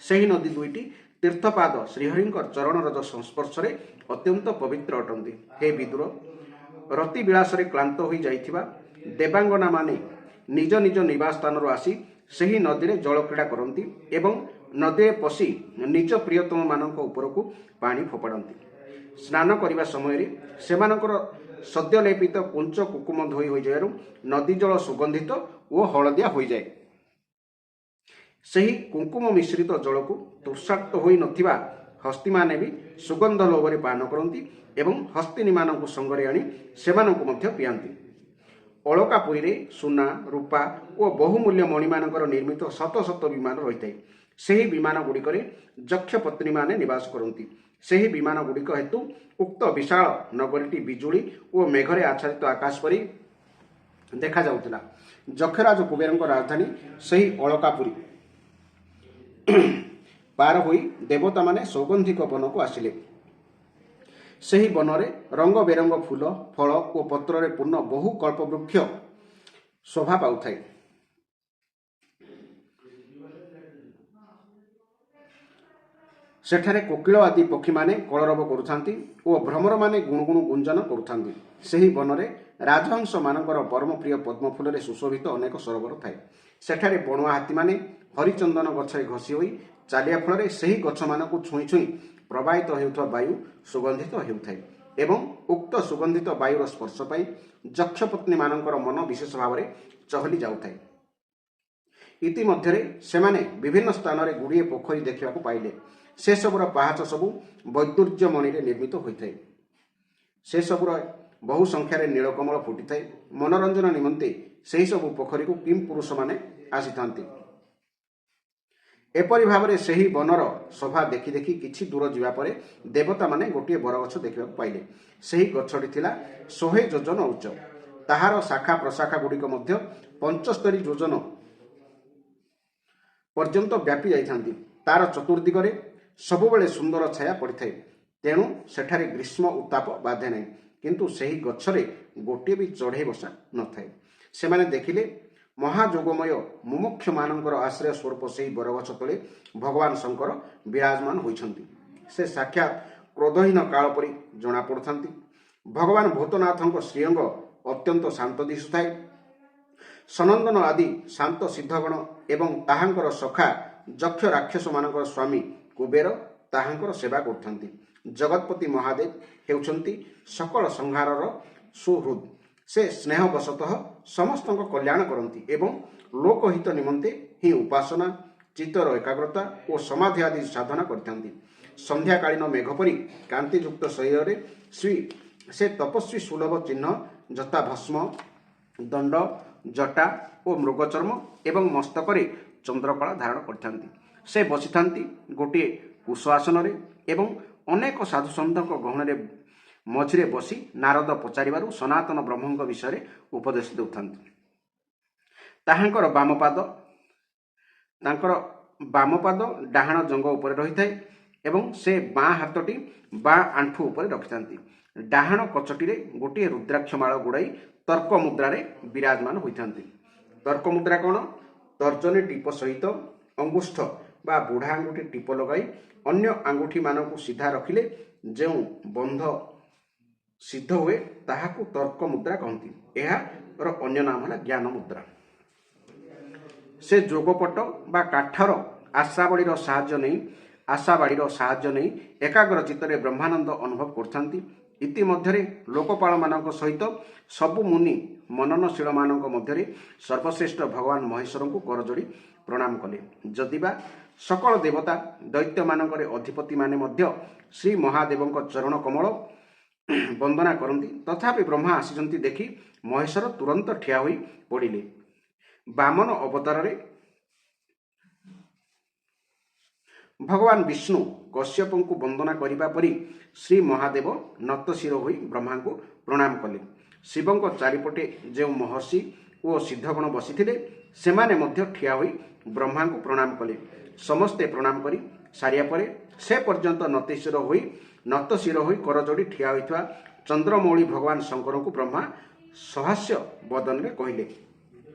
ସେହି ନଦୀ ଦୁଇଟି ତୀର୍ଥପାଦ ଶ୍ରୀହରିଙ୍କ ଚରଣରଜ ସଂସ୍ପର୍ଶରେ ଅତ୍ୟନ୍ତ ପବିତ୍ର ଅଟନ୍ତି। ହେ ବିଦୁର, ରତି ବିଳାସରେ କ୍ଳାନ୍ତ ହୋଇ ଯାଇଥିବା ଦେବାଙ୍ଗନାମାନେ ନିଜ ନିଜ ନିବାସ ସ୍ଥାନରୁ ଆସି ସେହି ନଦୀରେ ଜଳକ୍ରୀଡ଼ା କରନ୍ତି ଏବଂ ନଦୀରେ ପଶି ନିଜ ପ୍ରିୟତମମାନଙ୍କ ଉପରକୁ ପାଣି ଫୋପାଡ଼ନ୍ତି। ସ୍ନାନ କରିବା ସମୟରେ ସେମାନଙ୍କର ସଦ୍ୟଲେପିତ କୁଞ୍ଚ କୁକୁମ ଧୋଇ ହୋଇଯିବାରୁ ନଦୀ ଜଳ ସୁଗନ୍ଧିତ ଓ ହଳଦିଆ ହୋଇଯାଏ। ସେହି କୁଙ୍କୁମ ମିଶ୍ରିତ ଜଳକୁ ତୃଷାର୍ତ୍ତ ହୋଇନଥିବା ହସ୍ତୀମାନେ ବି ସୁଗନ୍ଧ ଲୋଭରେ ପାନ କରନ୍ତି ଏବଂ ହସ୍ତିନୀମାନଙ୍କୁ ସଙ୍ଗରେ ଆଣି ସେମାନଙ୍କୁ ମଧ୍ୟ ପିଆନ୍ତି। ଅଳକାପୁରୀରେ ସୁନା, ରୂପା ଓ ବହୁମୂଲ୍ୟ ମଣିମାନଙ୍କର ନିର୍ମିତ ଶତ ଶତ ବିମାନ ରହିଥାଏ। ସେହି ବିମାନ ଗୁଡ଼ିକରେ ଯକ୍ଷ ପତ୍ନୀମାନେ ନିବାସ କରନ୍ତି। ସେହି ବିମାନ ଗୁଡ଼ିକ ହେତୁ ଉକ୍ତ ବିଶାଳ ନଗରୀଟି ବିଜୁଳି ଓ ମେଘରେ ଆଚ୍ଛାଦିତ ଆକାଶ ପରି ଦେଖାଯାଉଥିଲା। ଯକ୍ଷରାଜ କୁବେରଙ୍କ ରାଜଧାନୀ ସେହି ଅଳକାପୁରୀ ପାର ହୋଇ ଦେବତାମାନେ ସୌଗନ୍ଧିକ ବନକୁ ଆସିଲେ। ସେହି ବନରେ ରଙ୍ଗ ବେରଙ୍ଗ ଫୁଲ, ଫଳ ଓ ପତ୍ରରେ ପୂର୍ଣ୍ଣ ବହୁ କଳ୍ପବୃକ୍ଷ ଶୋଭା ପାଉଥାଏ। ସେଠାରେ କୋକିଳ ଆଦି ପକ୍ଷୀମାନେ କଳରବ କରୁଥାନ୍ତି ଓ ଭ୍ରମରମାନେ ଗୁଣୁଗୁଣୁ ଗୁଞ୍ଜନ କରୁଥାନ୍ତି। ସେହି ବନରେ ରାଜହଂସମାନଙ୍କର ପରମପ୍ରିୟ ପଦ୍ମଫୁଲରେ ସୁଶୋଭିତ ଅନେକ ସରୋବର ଥାଏ। ସେଠାରେ ବଣୁଆ ହାତୀମାନେ ହରିଚନ୍ଦନ ଗଛରେ ଘଷି ହୋଇ ଚାଲିବା ଫଳରେ ସେହି ଗଛମାନଙ୍କୁ ଛୁଇଁ ଛୁଇଁ ପ୍ରବାହିତ ହେଉଥିବା ବାୟୁ ସୁଗନ୍ଧିତ ହେଉଥାଏ ଏବଂ ଉକ୍ତ ସୁଗନ୍ଧିତ ବାୟୁର ସ୍ପର୍ଶ ପାଇ ଯକ୍ଷପତ୍ନୀମାନଙ୍କର ମନ ବିଶେଷ ଭାବରେ ଚହଲି ଯାଉଥାଏ। ଇତିମଧ୍ୟରେ ସେମାନେ ବିଭିନ୍ନ ସ୍ଥାନରେ ଗୁଡ଼ିଏ ପୋଖରୀ ଦେଖିବାକୁ ପାଇଲେ। ସେସବୁର ପାହାଚ ସବୁ ବୈଦୁର୍ଯ୍ୟମଣିରେ ନିର୍ମିତ ହୋଇଥାଏ। ସେସବୁର ବହୁ ସଂଖ୍ୟାରେ ନୀଳକମଳ ଫୁଟିଥାଏ। ମନୋରଞ୍ଜନ ନିମନ୍ତେ ସେହିସବୁ ପୋଖରୀକୁ କିମ୍ ପୁରୁଷମାନେ ଆସିଥାନ୍ତି। ଏପରି ଭାବରେ ସେହି ବନର ଶୋଭା ଦେଖି ଦେଖି କିଛି ଦୂର ଯିବା ପରେ ଦେବତାମାନେ ଗୋଟିଏ ବରଗଛ ଦେଖିବାକୁ ପାଇଲେ। ସେହି ଗଛଟି ଥିଲା 100 ଯୋଜନ ଉଚ୍ଚ। ତାହାର ଶାଖା ପ୍ରଶାଖା ଗୁଡ଼ିକ ମଧ୍ୟ 75 ଯୋଜନ ପର୍ଯ୍ୟନ୍ତ ବ୍ୟାପି ଯାଇଥାନ୍ତି। ତାର ଚତୁର୍ଦିଗରେ ସବୁବେଳେ ସୁନ୍ଦର ଛାୟା ପଡ଼ିଥାଏ, ତେଣୁ ସେଠାରେ ଗ୍ରୀଷ୍ମ ଉତ୍ତାପ ବାଧେ ନାହିଁ। କିନ୍ତୁ ସେହି ଗଛରେ ଗୋଟିଏ ବି ଚଢ଼େଇ ବସା ନଥାଏ। ସେମାନେ ଦେଖିଲେ ମହାଯୋଗମୟ ମୁମୁକ୍ଷମାନଙ୍କର ଆଶ୍ରୟ ସ୍ୱରୂପ ସେହି ବରଗଛ ତଳେ ଭଗବାନ ଶଙ୍କର ବିରାଜମାନ ହୋଇଛନ୍ତି। ସେ ସାକ୍ଷାତ କ୍ରୋଧହୀନ କାଳ ପରି ଜଣାପଡ଼ୁଥାନ୍ତି। ଭଗବାନ ଭୂତନାଥଙ୍କ ଶ୍ରୀଅଙ୍ଗ ଅତ୍ୟନ୍ତ ଶାନ୍ତ ଦିଶୁଥାଏ। ସନନ୍ଦନ ଆଦି ଶାନ୍ତ ସିଦ୍ଧଗଣ ଏବଂ ତାହାଙ୍କର ସଖା ଯକ୍ଷ ରାକ୍ଷସମାନଙ୍କର ସ୍ୱାମୀ କୁବେର ତାହାଙ୍କର ସେବା କରୁଥାନ୍ତି। ଜଗତପତି ମହାଦେବ ହେଉଛନ୍ତି ସକଳ ସଂହାରର ସୁହୃଦ୍। ସେ ସ୍ନେହବଶତଃ ସମସ୍ତଙ୍କ କଲ୍ୟାଣ କରନ୍ତି ଏବଂ ଲୋକହିତ ନିମନ୍ତେ ହିଁ ଉପାସନା, ଚିତ୍ତର ଏକାଗ୍ରତା ଓ ସମାଧି ଆଦି ସାଧନା କରିଥାନ୍ତି। ସନ୍ଧ୍ୟାକାଳୀନ ମେଘ ପରି କାନ୍ତିଯୁକ୍ତ ଶରୀରରେ ସେ ତପସ୍ୱୀ ସୁଲଭ ଚିହ୍ନ ଯଥା ଭସ୍ମ, ଦଣ୍ଡ, ଜଟା ଓ ମୃଗଚର୍ମ ଏବଂ ମସ୍ତକରେ ଚନ୍ଦ୍ରକଳା ଧାରଣ କରିଥାନ୍ତି। ସେ ବସିଥାନ୍ତି ଗୋଟିଏ କୁଶ ଆସନରେ ଏବଂ ଅନେକ ସାଧୁସନ୍ଥଙ୍କ ଗହଣରେ ମଝିରେ ବସି ନାରଦ ପଚାରିବାରୁ ସନାତନ ବ୍ରହ୍ମଙ୍କ ବିଷୟରେ ଉପଦେଶ ଦେଉଥାନ୍ତି। ତାଙ୍କର ବାମ ପାଦ ଡାହାଣ ଜଙ୍ଘ ଉପରେ ରହିଥାଏ ଏବଂ ସେ ବାଁ ହାତଟି ବାଁ ଆଣ୍ଠୁ ଉପରେ ରଖିଥାନ୍ତି। ଡାହାଣ କଚଟିରେ ଗୋଟିଏ ରୁଦ୍ରାକ୍ଷ ମାଳ ଗୁଡ଼ାଇ ତର୍କ ମୁଦ୍ରାରେ ବିରାଜମାନ ହୋଇଥାନ୍ତି। ତର୍କ ମୁଦ୍ରା କ'ଣ? ତର୍ଜନୀ ଟିପ ସହିତ ଅଙ୍ଗୁଷ୍ଠ ବା ବୁଢ଼ା ଆଙ୍ଗୁଠି ଟିପ ଲଗାଇ ଅନ୍ୟ ଆଙ୍ଗୁଠିମାନଙ୍କୁ ସିଧା ରଖିଲେ ଯେଉଁ ବନ୍ଧ ସିଦ୍ଧ ହୁଏ ତାହାକୁ ତର୍କ ମୁଦ୍ରା କହନ୍ତି। ଏହାର ଅନ୍ୟ ନାମ ହେଲା ଜ୍ଞାନ ମୁଦ୍ରା। ସେ ଯୋଗପଟ ବା କାଠର ଆଶାବାଡ଼ିର ସାହାଯ୍ୟ ନେଇ ଏକାଗ୍ର ଚିତ୍ତରେ ବ୍ରହ୍ମାନନ୍ଦ ଅନୁଭବ କରିଥାନ୍ତି। ଇତିମଧ୍ୟରେ ଲୋକପାଳମାନଙ୍କ ସହିତ ସବୁ ମୁନି ମନନଶୀଳମାନଙ୍କ ମଧ୍ୟରେ ସର୍ବଶ୍ରେଷ୍ଠ ଭଗବାନ ମହେଶ୍ୱରଙ୍କୁ କରଯୋଡ଼ି ପ୍ରଣାମ କଲେ। ଯଦିବା ସକଳ ଦେବତା ଦୈତ୍ୟମାନଙ୍କର ଅଧିପତିମାନେ ମଧ୍ୟ ଶ୍ରୀ ମହାଦେବଙ୍କ ଚରଣ କମଳ ବନ୍ଦନା କରନ୍ତି, ତଥାପି ବ୍ରହ୍ମା ଆସିଛନ୍ତି ଦେଖି ମହେଶ୍ୱର ତୁରନ୍ତ ଠିଆ ହୋଇ ପଡ଼ିଲେ। ବାମନ ଅବତାରରେ ଭଗବାନ ବିଷ୍ଣୁ କଶ୍ୟପଙ୍କୁ ବନ୍ଦନା କରିବା ପରି ଶ୍ରୀ ମହାଦେବ ନତଶିର ହୋଇ ବ୍ରହ୍ମାଙ୍କୁ ପ୍ରଣାମ କଲେ। ଶିବଙ୍କ ଚାରିପଟେ ଯେଉଁ ମହର୍ଷି ଓ ସିଦ୍ଧଗଣ ବସିଥିଲେ ସେମାନେ ମଧ୍ୟ ଠିଆ ହୋଇ ବ୍ରହ୍ମାଙ୍କୁ ପ୍ରଣାମ କଲେ। ସମସ୍ତେ ପ୍ରଣାମ କରି ସାରିବା ପରେ ସେ ପର୍ଯ୍ୟନ୍ତ ନତଶିର ହୋଇ କରଯୋଡ଼ି ଠିଆ ହୋଇଥିବା ଚନ୍ଦ୍ରମୌଳି ଭଗବାନ ଶଙ୍କରଙ୍କୁ ବ୍ରହ୍ମା ସହାସ୍ୟ ବଦନରେ କହିଲେ।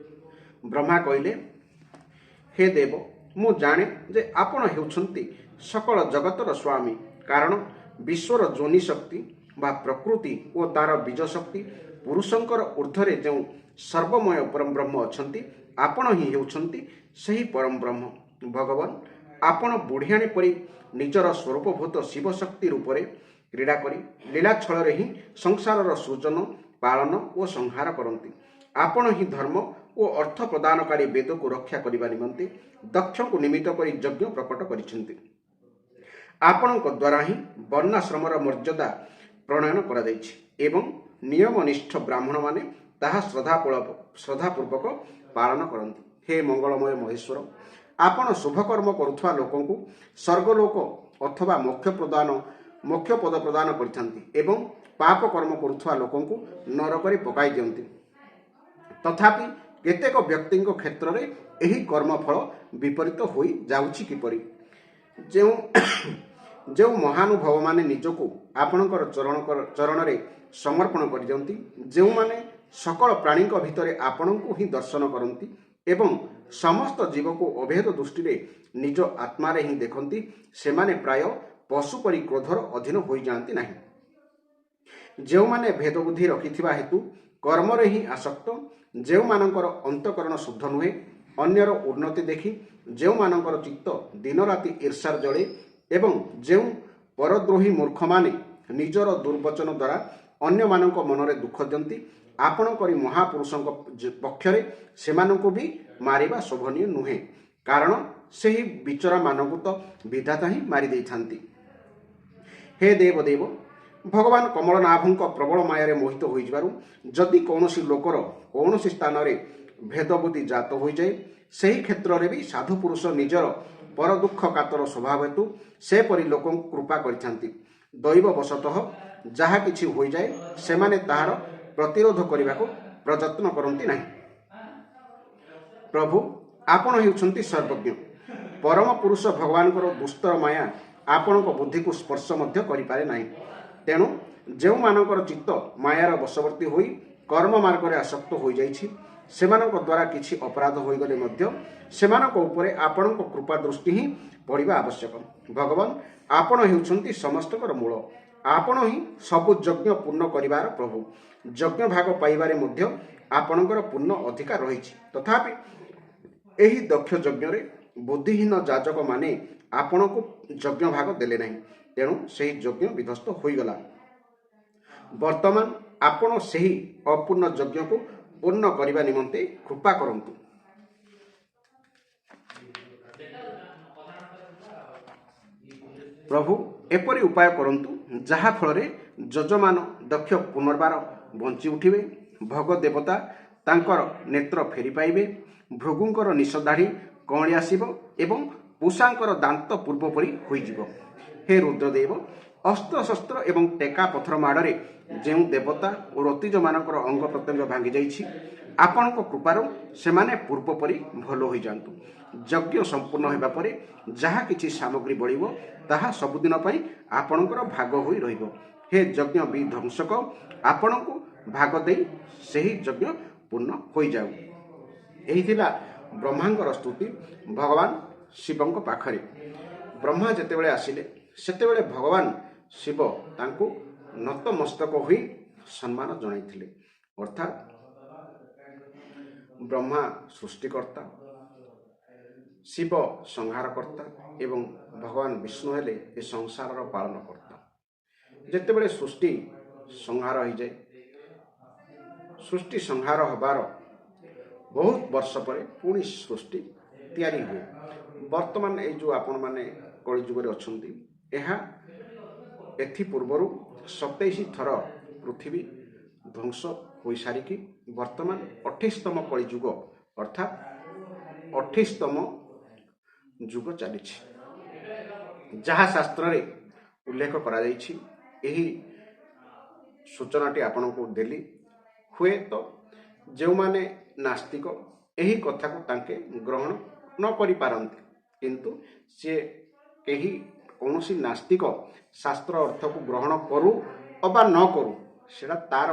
ବ୍ରହ୍ମା କହିଲେ, ହେ ଦେବ, ମୁଁ ଜାଣେ ଯେ ଆପଣ ହେଉଛନ୍ତି ସକଳ ଜଗତର ସ୍ୱାମୀ, କାରଣ ବିଶ୍ୱର ଯୋନି ଶକ୍ତି ବା ପ୍ରକୃତି ଓ ତାର ବୀଜ ଶକ୍ତି ପୁରୁଷଙ୍କର ଊର୍ଦ୍ଧ୍ୱରେ ଯେଉଁ ସର୍ବମୟ ପରମ ବ୍ରହ୍ମ ଅଛନ୍ତି, ଆପଣ ହିଁ ହେଉଛନ୍ତି ସେହି ପରମ ବ୍ରହ୍ମ। ଭଗବାନ, ଆପଣ ବୁଢ଼ିଆଣୀ ପରି ନିଜର ସ୍ୱରୂପଭୂତ ଶିବଶକ୍ତି ରୂପରେ କ୍ରୀଡ଼ା କରି ଲୀଳା ଛଳରେ ହିଁ ସଂସାରର ସୃଜନ, ପାଳନ ଓ ସଂହାର କରନ୍ତି। ଆପଣ ହିଁ ଧର୍ମ ଓ ଅର୍ଥ ପ୍ରଦାନକାରୀ ବେଦକୁ ରକ୍ଷା କରିବା ନିମନ୍ତେ ଦକ୍ଷଙ୍କୁ ନିମିତ୍ତ କରି ଯଜ୍ଞ ପ୍ରକଟ କରିଛନ୍ତି। ଆପଣଙ୍କ ଦ୍ୱାରା ହିଁ ବର୍ଣ୍ଣାଶ୍ରମର ମର୍ଯ୍ୟାଦା ପ୍ରଣୟନ କରାଯାଇଛି ଏବଂ ନିୟମନିଷ୍ଠ ବ୍ରାହ୍ମଣମାନେ ତାହା ଶ୍ରଦ୍ଧାପୂର୍ବକ ପାଳନ କରନ୍ତି। ହେ ମଙ୍ଗଳମୟ ମହେଶ୍ୱର, ଆପଣ ଶୁଭକର୍ମ କରୁଥିବା ଲୋକଙ୍କୁ ସ୍ୱର୍ଗଲୋକ ଅଥବା ମୋକ୍ଷ ପଦ ପ୍ରଦାନ କରିଥାନ୍ତି ଏବଂ ପାପ କର୍ମ କରୁଥିବା ଲୋକଙ୍କୁ ନରକରେ ପକାଇ ଦିଅନ୍ତି। ତଥାପି କେତେକ ବ୍ୟକ୍ତିଙ୍କ କ୍ଷେତ୍ରରେ ଏହି କର୍ମଫଳ ବିପରୀତ ହୋଇ ଯାଉଛି କିପରି? ଯେଉଁ ମହାନୁଭବମାନେ ନିଜକୁ ଆପଣଙ୍କର ଚରଣରେ ସମର୍ପଣ କରିଦିଅନ୍ତି, ଯେଉଁମାନେ ସକଳ ପ୍ରାଣୀଙ୍କ ଭିତରେ ଆପଣଙ୍କୁ ହିଁ ଦର୍ଶନ କରନ୍ତି ଏବଂ ସମସ୍ତ ଜୀବକୁ ଅଭେଦ ଦୃଷ୍ଟିରେ ନିଜ ଆତ୍ମାରେ ହିଁ ଦେଖନ୍ତି, ସେମାନେ ପ୍ରାୟ ପଶୁ ପରି କ୍ରୋଧର ଅଧୀନ ହୋଇଯାଆନ୍ତି ନାହିଁ। ଯେଉଁମାନେ ଭେଦବୁଦ୍ଧି ରଖିଥିବା ହେତୁ କର୍ମରେ ହିଁ ଆସକ୍ତ, ଯେଉଁମାନଙ୍କର ଅନ୍ତଃକରଣ ଶୁଦ୍ଧ ନୁହେଁ, ଅନ୍ୟର ଉନ୍ନତି ଦେଖି ଯେଉଁମାନଙ୍କର ଚିତ୍ତ ଦିନରାତି ଈର୍ଷାର ଜଳେ ଏବଂ ଯେଉଁ ପରଦ୍ରୋହୀ ମୂର୍ଖମାନେ ନିଜର ଦୁର୍ବଚନ ଦ୍ୱାରା ଅନ୍ୟମାନଙ୍କ ମନରେ ଦୁଃଖ ଦିଅନ୍ତି, ଆପଣଙ୍କରି ମହାପୁରୁଷଙ୍କ ପକ୍ଷରେ ସେମାନଙ୍କୁ ବି ମାରିବା ଶୋଭନୀୟ ନୁହେଁ, କାରଣ ସେହି ବିଚରାମାନଙ୍କୁ ତ ବିଧାତା ହିଁ ମାରି ଦେଇଥାନ୍ତି। ହେ ଦେବ, ଭଗବାନ କମଳନାଭଙ୍କ ପ୍ରବଳ ମାୟାରେ ମୋହିତ ହୋଇଯିବାରୁ ଯଦି କୌଣସି ଲୋକର କୌଣସି ସ୍ଥାନରେ ଭେଦବୁଦ୍ଧି ଜାତ ହୋଇଯାଏ, ସେହି କ୍ଷେତ୍ରରେ ବି ସାଧୁପୁରୁଷ ନିଜର ପରଦୁଃଖ କାତର ସ୍ୱଭାବ ହେତୁ ସେପରି ଲୋକଙ୍କୁ କୃପା କରିଥାନ୍ତି। ଦୈବବଶତଃ ଯାହା କିଛି ହୋଇଯାଏ ସେମାନେ ତାହାର ପ୍ରତିରୋଧ କରିବାକୁ ପ୍ରଯତ୍ନ କରନ୍ତି ନାହିଁ। ପ୍ରଭୁ, ଆପଣ ହେଉଛନ୍ତି ସର୍ବଜ୍ଞ। ପରମ ପୁରୁଷ ଭଗବାନଙ୍କର ଦୁସ୍ତର ମାୟା ଆପଣଙ୍କ ବୁଦ୍ଧିକୁ ସ୍ପର୍ଶ ମଧ୍ୟ କରିପାରେ ନାହିଁ। ତେଣୁ ଯେଉଁମାନଙ୍କର ଚିତ୍ତ ମାୟାର ବଶବର୍ତ୍ତୀ ହୋଇ କର୍ମ ମାର୍ଗରେ ଆସକ୍ତ ହୋଇଯାଇଛି, ସେମାନଙ୍କ ଦ୍ୱାରା କିଛି ଅପରାଧ ହୋଇଗଲେ ମଧ୍ୟ ସେମାନଙ୍କ ଉପରେ ଆପଣଙ୍କ କୃପା ଦୃଷ୍ଟି ହିଁ ପଡ଼ିବା ଆବଶ୍ୟକ। ଭଗବାନ, ଆପଣ ହେଉଛନ୍ତି ସମସ୍ତଙ୍କର ମୂଳ। ଆପଣ ହିଁ ସବୁ ଯଜ୍ଞ ପୂର୍ଣ୍ଣ କରିବାର ପ୍ରଭୁ। ଯଜ୍ଞ ଭାଗ ପାଇବାରେ ମଧ୍ୟ ଆପଣଙ୍କର ପୂର୍ଣ୍ଣ ଅଧିକାର ରହିଛି। ତଥାପି ଏହି ଦକ୍ଷ ଯଜ୍ଞରେ ବୁଦ୍ଧିହୀନ ଯାଜକମାନେ ଆପଣଙ୍କୁ ଯଜ୍ଞ ଭାଗ ଦେଲେ ନାହିଁ, ତେଣୁ ସେହି ଯଜ୍ଞ ବିଧ୍ୱସ୍ତ ହୋଇଗଲା। ବର୍ତ୍ତମାନ ଆପଣ ସେହି ଅପୂର୍ଣ୍ଣ ଯଜ୍ଞକୁ ପୂର୍ଣ୍ଣ କରିବା ନିମନ୍ତେ କୃପା କରନ୍ତୁ। ପ୍ରଭୁ ଏପରି ଉପାୟ କରନ୍ତୁ ଯାହା ଫଳରେ ଯଜମାନ ଦକ୍ଷ ପୁନର୍ବାର ବଞ୍ଚି ଉଠିବେ, ଭୋଗ ଦେବତା ତାଙ୍କର ନେତ୍ର ଫେରି ପାଇବେ, ଭୃଗୁଙ୍କର ନିଶ ଦାଢ଼ି କଅଁଳି ଆସିବ ଏବଂ ପୂଷାଙ୍କର ଦାନ୍ତ ପୂର୍ବ ପରି ହୋଇଯିବ। ହେ ରୁଦ୍ରଦେବ, ଅସ୍ତ୍ରଶସ୍ତ୍ର ଏବଂ ଟେକା ପଥର ମାଡ଼ରେ ଯେଉଁ ଦେବତା ଓ ରତିଜମାନଙ୍କର ଅଙ୍ଗ ପ୍ରତ୍ୟଙ୍ଗ ଭାଙ୍ଗି ଯାଇଛି, ଆପଣଙ୍କ କୃପାରୁ ସେମାନେ ପୂର୍ବ ପରି ଭଲ ହୋଇଯାଆନ୍ତୁ। ଯଜ୍ଞ ସମ୍ପୂର୍ଣ୍ଣ ହେବା ପରେ ଯାହା କିଛି ସାମଗ୍ରୀ ବଳିବ ତାହା ସବୁଦିନ ପାଇଁ ଆପଣଙ୍କର ଭାଗ ହୋଇ ରହିବ। ହେ ଯଜ୍ଞ ବିଧ୍ୱଂସକ, ଆପଣଙ୍କୁ ଭାଗ ଦେଇ ସେହି ଯଜ୍ଞ ପୂର୍ଣ୍ଣ ହୋଇଯାଉ। ଏହି ଥିଲା ବ୍ରହ୍ମାଙ୍କର ସ୍ତୁତି ଭଗବାନ ଶିବଙ୍କ ପାଖରେ। ବ୍ରହ୍ମା ଯେତେବେଳେ ଆସିଲେ ସେତେବେଳେ ଭଗବାନ ଶିବ ତାଙ୍କୁ ନତମସ୍ତକ ହୋଇ ସମ୍ମାନ ଜଣାଇଥିଲେ। ଅର୍ଥାତ୍ ବ୍ରହ୍ମା ସୃଷ୍ଟିକର୍ତ୍ତା, ଶିବ ସଂହାରକର୍ତ୍ତା ଏବଂ ଭଗବାନ ବିଷ୍ଣୁ ହେଲେ ଏ ସଂସାରର ପାଳନକର୍ତ୍ତା। ଯେତେବେଳେ ସୃଷ୍ଟି ସଂହାର ହୋଇଯାଏ, ସୃଷ୍ଟି ସଂହାର ହେବାର ବହୁତ ବର୍ଷ ପରେ ପୁଣି ସୃଷ୍ଟି ତିଆରି ହୁଏ। ବର୍ତ୍ତମାନ ଏଇ ଯେଉଁ ଆପଣମାନେ କଳିଯୁଗରେ ଅଛନ୍ତି, ଏହା ଏଥିପୂର୍ବରୁ 27 ଥର ପୃଥିବୀ ଧ୍ୱଂସ ହୋଇସାରିକି ବର୍ତ୍ତମାନ 28ତମ କଳିଯୁଗ ଅର୍ଥାତ୍ 28ତମ ଯୁଗ ଚାଲିଛି। ଯାହା ଶାସ୍ତ୍ରରେ ଉଲ୍ଲେଖ କରାଯାଇଛି, ଏହି ସୂଚନାଟି ଆପଣଙ୍କୁ ଦେଲି। ହୁଏତ ଯେଉଁମାନେ ନାସ୍ତିକ ଏହି କଥାକୁ ତାଙ୍କେ ଗ୍ରହଣ ନ କରିପାରନ୍ତି, କିନ୍ତୁ କେହି କୌଣସି ନାସ୍ତିକ ଶାସ୍ତ୍ର ଅର୍ଥକୁ ଗ୍ରହଣ କରୁ ଅବା ନ କରୁ ସେଇଟା ତାର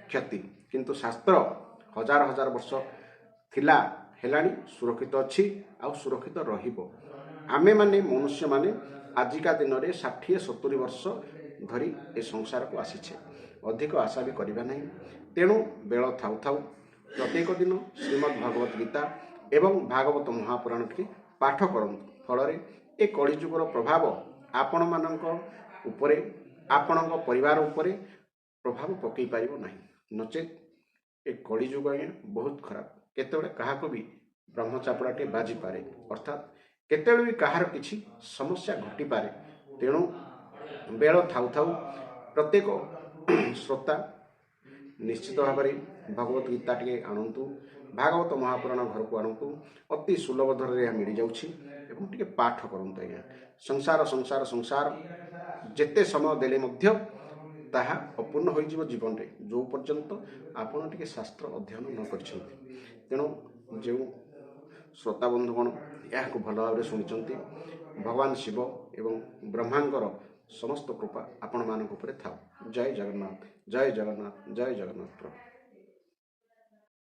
କ୍ଷତି, କିନ୍ତୁ ଶାସ୍ତ୍ର ହଜାର ହଜାର ବର୍ଷ ଥିଲା, ହେଲାଣି, ସୁରକ୍ଷିତ ଅଛି, ଆଉ ସୁରକ୍ଷିତ ରହିବ। ଆମେମାନେ ମନୁଷ୍ୟମାନେ ଆଜିକା ଦିନରେ 60-70 ବର୍ଷ ଧରି ଏ ସଂସାରକୁ ଆସିଛେ, ଅଧିକ ଆଶା ବି କରିବା ନାହିଁ। ତେଣୁ ବେଳ ଥାଉ ଥାଉ ପ୍ରତ୍ୟେକ ଦିନ ଶ୍ରୀମଦ୍ ଭଗବତ ଗୀତା ଏବଂ ଭାଗବତ ମହାପୁରାଣଟି ପାଠ କରନ୍ତୁ। ଫଳରେ ଏ କଳିଯୁଗର ପ୍ରଭାବ ଆପଣମାନଙ୍କ ଉପରେ, ଆପଣଙ୍କ ପରିବାର ଉପରେ ପ୍ରଭାବ ପକାଇ ପାରିବ ନାହିଁ। ନଚେତ୍ ଏ କଳିଯୁଗ ଆଜ୍ଞା ବହୁତ ଖରାପ। କେତେବେଳେ କାହାକୁ ବି ବ୍ରହ୍ମଚାପଡ଼ାଟିଏ ବାଜିପାରେ, ଅର୍ଥାତ୍ କେତେବେଳେ ବି କାହାର କିଛି ସମସ୍ୟା ଘଟିପାରେ। ତେଣୁ ବେଳ ଥାଉ ଥାଉ ପ୍ରତ୍ୟେକ ଶ୍ରୋତା ନିଶ୍ଚିତ ଭାବରେ ଭଗବତ ଗୀତା ଟିକେ ଆଣନ୍ତୁ, ଭାଗବତ ମହାପୁରାଣ ଘରକୁ ଆଣନ୍ତୁ। ଅତି ସୁଲଭ ଦରରେ ଏହା ମିଳିଯାଉଛି ଏବଂ ଟିକେ ପାଠ କରନ୍ତୁ ଆଜ୍ଞା। ସଂସାର ସଂସାର ସଂସାର ଯେତେ ସମୟ ଦେଲେ ମଧ୍ୟ ତାହା ଅପୂର୍ଣ୍ଣ ହୋଇଯିବ ଜୀବନରେ, ଯେଉଁ ପର୍ଯ୍ୟନ୍ତ ଆପଣ ଟିକେ ଶାସ୍ତ୍ର ଅଧ୍ୟୟନ ନ କରିଛନ୍ତି। ତେଣୁ ଯେଉଁ ଶ୍ରୋତା ବନ୍ଧୁଗଣ ଏହାକୁ ଭଲ ଭାବରେ ଶୁଣିଛନ୍ତି, ଭଗବାନ ଶିବ ଏବଂ ବ୍ରହ୍ମାଙ୍କର ସମସ୍ତ କୃପା ଆପଣମାନଙ୍କ ଉପରେ ଥାଉ। ଜୟ ଜଗନ୍ନାଥ, ଜୟ ଜଗନ୍ନାଥ, ଜୟ ଜଗନ୍ନାଥ ପ୍ରଭୁ।